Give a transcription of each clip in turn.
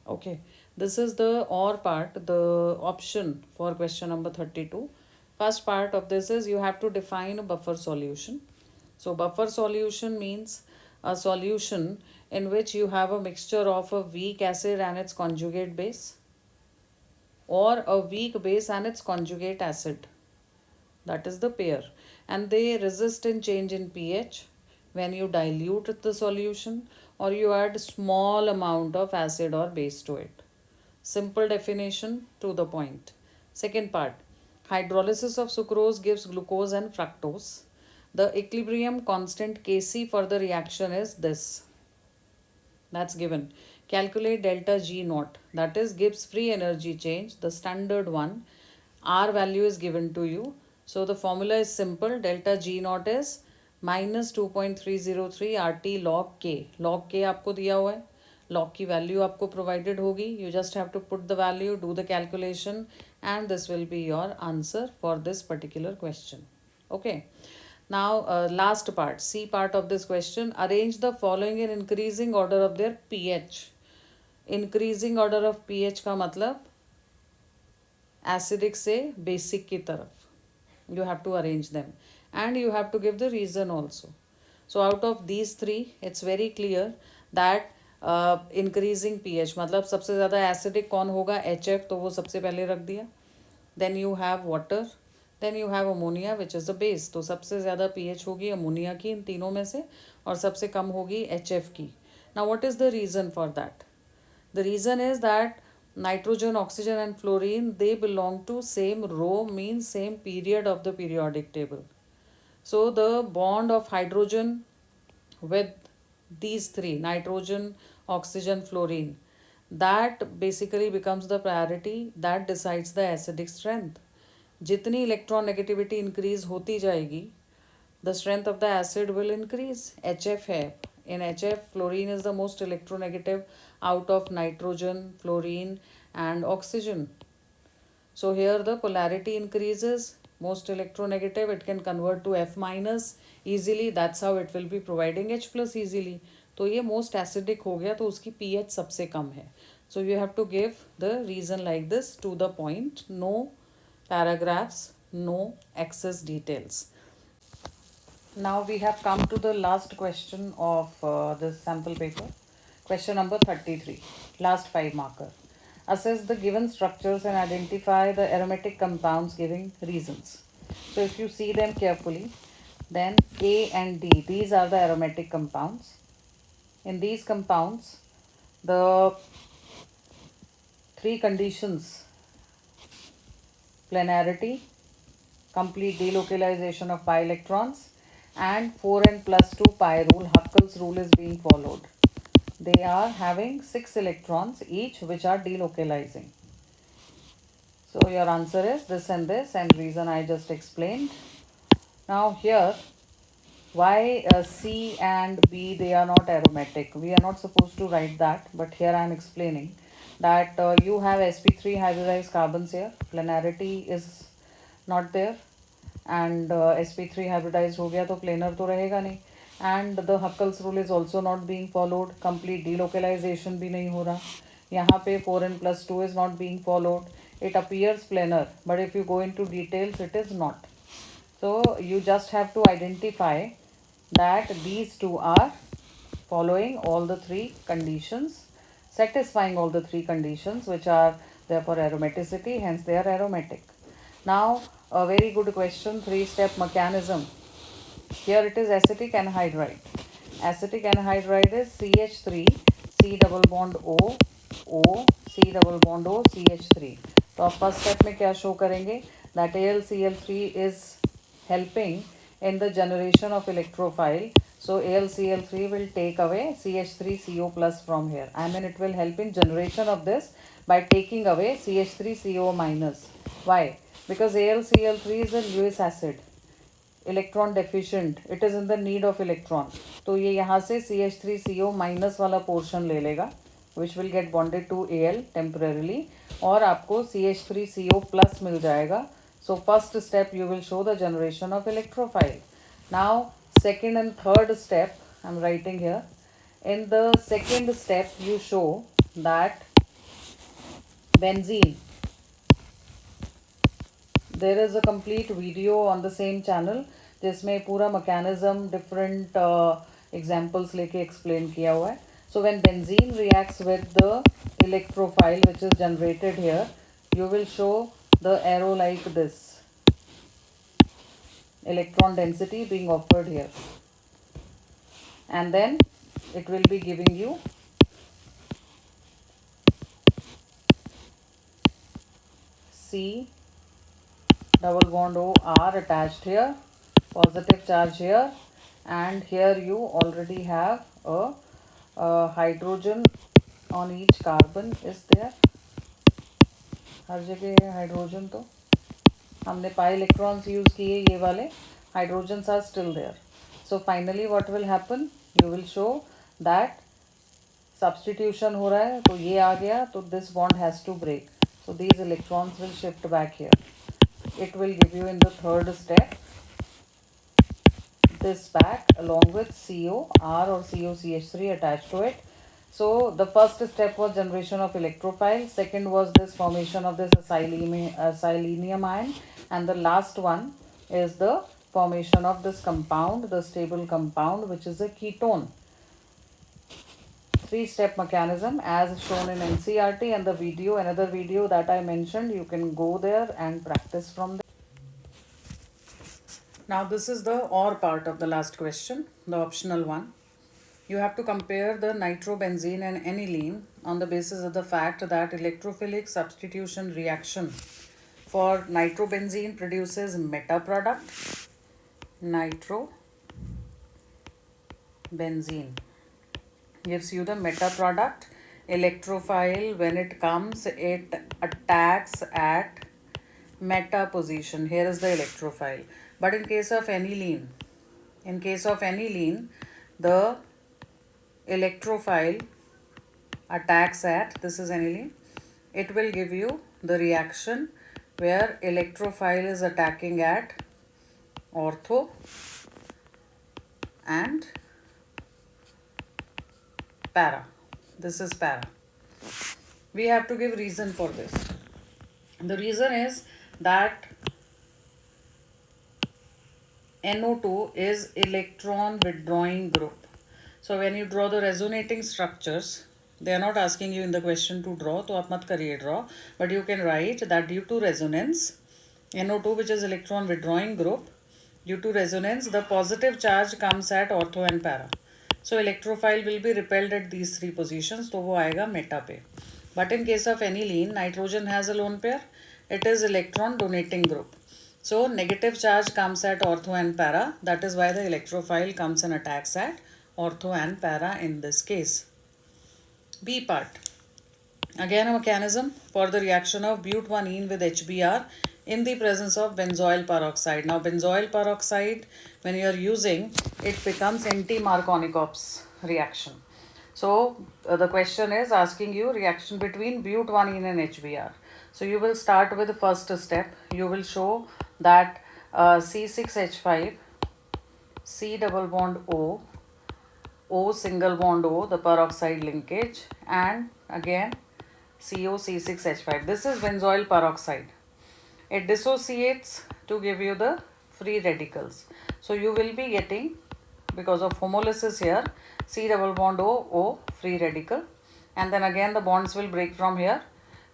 Okay, this is the or part, the option for question number 32. First part of this is you have to define a buffer solution. So, buffer solution means a solution in which you have a mixture of a weak acid and its conjugate base, or a weak base and its conjugate acid. That is the pair. And they resist in change in pH when you dilute the solution or you add small amount of acid or base to it. Simple definition, to the point. Second part, hydrolysis of sucrose gives glucose and fructose. The equilibrium constant Kc for the reaction is this. That's given. Calculate delta G naught. That is Gibbs free energy change, the standard one. R value is given to you. So the formula is simple. Delta G naught is minus 2.303 RT log K. Log K आपको दिया हुआ है. Log की value आपको provided होगी. You just have to put the value, do the calculation, and this will be your answer for this particular question. Okay. Now, last part, C part of this question. Arrange the following in increasing order of their pH. Increasing order of pH का मतलब acidic से basic की तरफ. You have to arrange them. And you have to give the reason also. So, out of these three, it's very clear that increasing pH मतलब सबसे ज़्यादा acidic कौन होगा, HF, तो वो सबसे पहले रख दिया. Then you have water. Then you have ammonia which is the base. तो सबसे ज़्यादा पीएच होगी अमोनिया की इन तीनों में से, और सबसे कम होगी एचएफ की. Now what is the reason for that? The reason is that nitrogen, oxygen and fluorine, they belong to same row, means same period of the periodic table. So the bond of hydrogen with these three, nitrogen, oxygen, fluorine, that basically becomes the priority that decides the acidic strength. जितनी electron negativity increase होती जाएगी, the strength of the acid will increase. H F है. इन H F fluorine is the most electronegative out of nitrogen, fluorine and oxygen. So here the polarity increases, most electronegative, it can convert to F minus easily. That's how it will be providing H plus easily. तो ये most acidic हो गया, तो उसकी pH सबसे कम है. So you have to give the reason like this, to the point, no paragraphs, no excess details. Now we have come to the last question of this sample paper. Question number 33, last 5 marker. Assess the given structures and identify the aromatic compounds giving reasons. So if you see them carefully, then A and D, these are the aromatic compounds. In these compounds, the three conditions: planarity, complete delocalization of pi electrons, and 4n plus 2 pi rule, Huckel's rule, is being followed. They are having 6 electrons each which are delocalizing. So your answer is this, and reason I just explained. Now here, why C and B, they are not aromatic? We are not supposed to write that, but here I am explaining that you have sp3 hybridized carbons here. Planarity is not there, and sp3 hybridized हो गया तो planar तो रहेगा नहीं, and the Huckel's rule is also not being followed. Complete delocalization भी नहीं हो रहा. यहाँ पे 4n plus 2 is not being followed. It appears planar, but if you go into details, it is not. So you just have to identify that these two are following all the three conditions, satisfying all the three conditions which are there for aromaticity, hence they are aromatic. Now a very good question, 3-step mechanism. Here it is acetic anhydride. Acetic anhydride is CH3, C double bond O, O, C double bond O, CH3. तो आप first step में क्या show करेंगे? That AlCl3 is helping in the generation of electrophile. So AlCl3 will take away CH3CO plus from here. I mean, it will help in generation of this by taking away CH3CO minus. Why? Because AlCl3 is a Lewis acid, electron deficient, it is in the need of electron. तो ये यहाँ से CH3CO minus वाला portion ले लेगा, which will get bonded to Al temporarily, और आपको CH3CO plus मिल जाएगा. So first step you will show the generation of electrophile. Now second and third step I am writing here. In the second step, you show that benzene. There is a complete video on the same channel जिसमें पूरा mechanism different examples लेके explain किया हुआ है. So when benzene reacts with the electrophile which is generated here, you will show the arrow like this, electron density being offered here, and then it will be giving you C double bond O R attached here, positive charge here, and here you already have a hydrogen on each carbon is there. हर जगह है hydrogen, तो हमने pi electrons use किए, ये वाले hydrogens are still there. So finally what will happen, you will show that substitution हो रहा है, तो ये आ गया, तो this bond has to break, so these electrons will shift back here. It will give you in the third step this back along with CO R or COCH3 attached to it. So the first step was generation of electrophile, second was this formation of this selenium ion, and the last one is the formation of this compound, the stable compound, which is a ketone. Three-step mechanism as shown in NCERT, and the video, another video that I mentioned, you can go there and practice from there. Now this is the OR part of the last question, the optional one. You have to compare the nitrobenzene and aniline on the basis of the fact that electrophilic substitution reaction for nitrobenzene produces meta product, nitrobenzene gives you the meta product. Electrophile, when it comes, it attacks at meta position. Here is the electrophile. But in case of aniline, the electrophile attacks at, this is aniline, it will give you the reaction where electrophile is attacking at ortho and para. This is para. We have to give reason for this. The reason is that NO2 is electron withdrawing group. So when you draw the resonating structures, they are not asking you in the question to draw, तो आप मत करिए draw, but you can write that due to resonance, NO2, which is electron withdrawing group, due to resonance, the positive charge comes at ortho and para. So electrophile will be repelled at these three positions, तो वो आएगा meta पे. But in case of aniline, nitrogen has a lone pair. It is electron donating group. So negative charge comes at ortho and para. That is why the electrophile comes and attacks at ortho and para in this case. B part. Again a mechanism for the reaction of but1ene with HBr in the presence of benzoyl peroxide. Now benzoyl peroxide, when you are using, it becomes anti-Markovnikov's reaction. So the question is asking you reaction between but1ene and HBr. So you will start with the first step. You will show that C6H5, C double bond O, O single bond O, the peroxide linkage, and again COC6H5. This is benzoyl peroxide. It dissociates to give you the free radicals. So you will be getting, because of homolysis here, C double bond O, O free radical, and then again the bonds will break from here.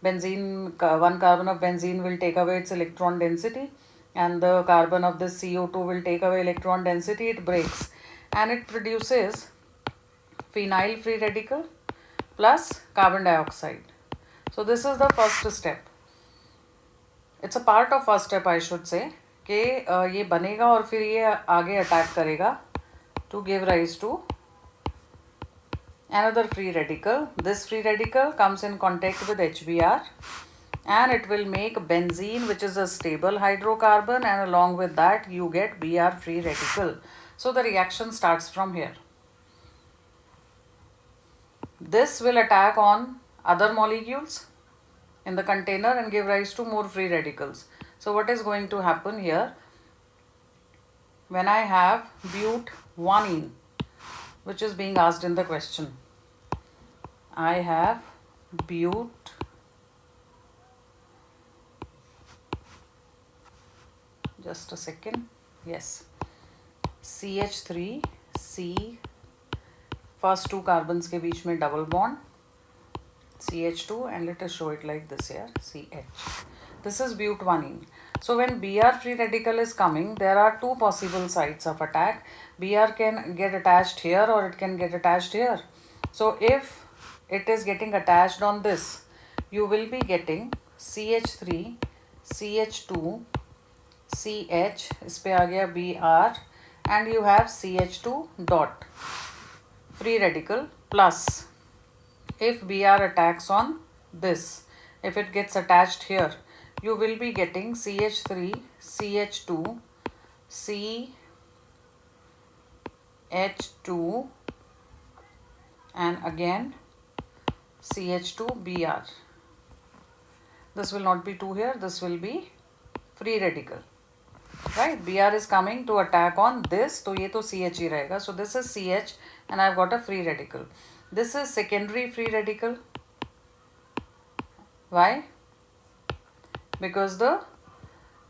Benzene, one carbon of benzene will take away its electron density, and the carbon of this CO2 will take away electron density. It breaks and it produces phenyl free radical plus carbon dioxide. So this is the first step. It's a part of first step, I should say, कि ये बनेगा और फिर ये आगे attack करेगा to give rise to another free radical. This free radical comes in contact with HBr and it will make benzene, which is a stable hydrocarbon, and along with that you get Br free radical. So the reaction starts from here. This will attack on other molecules in the container and give rise to more free radicals. So what is going to happen here? When I have but1ene, which is being asked in the question, I have but1ene just a second. Yes, CH3 C, first two carbons के बीच में double bond, CH2, and let us show it like this here, CH. This is butanene. So when Br free radical is coming, there are two possible sites of attack. Br can get attached here or it can get attached here. So if it is getting attached on this, you will be getting CH3 CH2 CH, इस पे आ गया Br, and you have CH2 dot free radical plus, if Br attacks on this, if it gets attached here, you will be getting CH3 CH2 CH2 and again CH2 Br. This will not be 2 here, this will be free radical, right? Br is coming to attack on this, तो ये तो CH ही रहेगा. So this is CH and I've got a free radical. This is secondary free radical. Why? Because the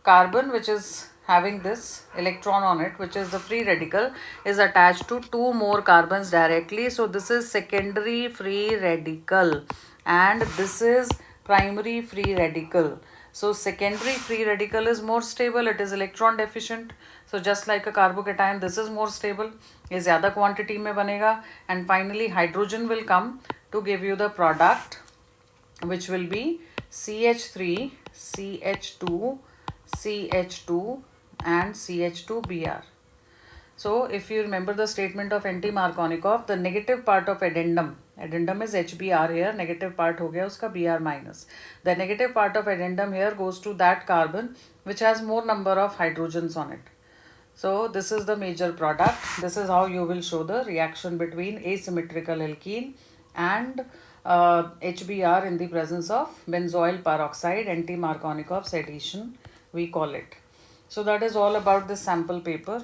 carbon which is having this electron on it, which is the free radical, is attached to two more carbons directly. So this is secondary free radical and this is primary free radical. So secondary free radical is more stable, it is electron deficient. So just like a carbocation, this is more stable, ये ज़्यादा quantity में बनेगा, and finally hydrogen will come to give you the product which will be CH3 CH2 CH2 and CH2Br. So if you remember the statement of Anti-Markovnikov, the negative part of addendum is HBr here, negative part हो गया उसका Br minus. The negative part of addendum here goes to that carbon which has more number of hydrogens on it. So this is the major product. This is how you will show the reaction between asymmetrical alkene and HBr in the presence of benzoyl peroxide, Anti-Markovnikov's addition we call it. So that is all about this sample paper.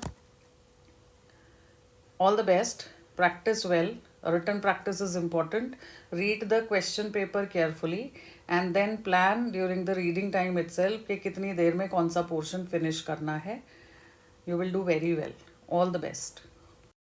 All the best. Practice well. Written practice is important. Read the question paper carefully and then plan during the reading time itself कि कितनी देर में कौन सा portion finish करना है. You will do very well. All the best.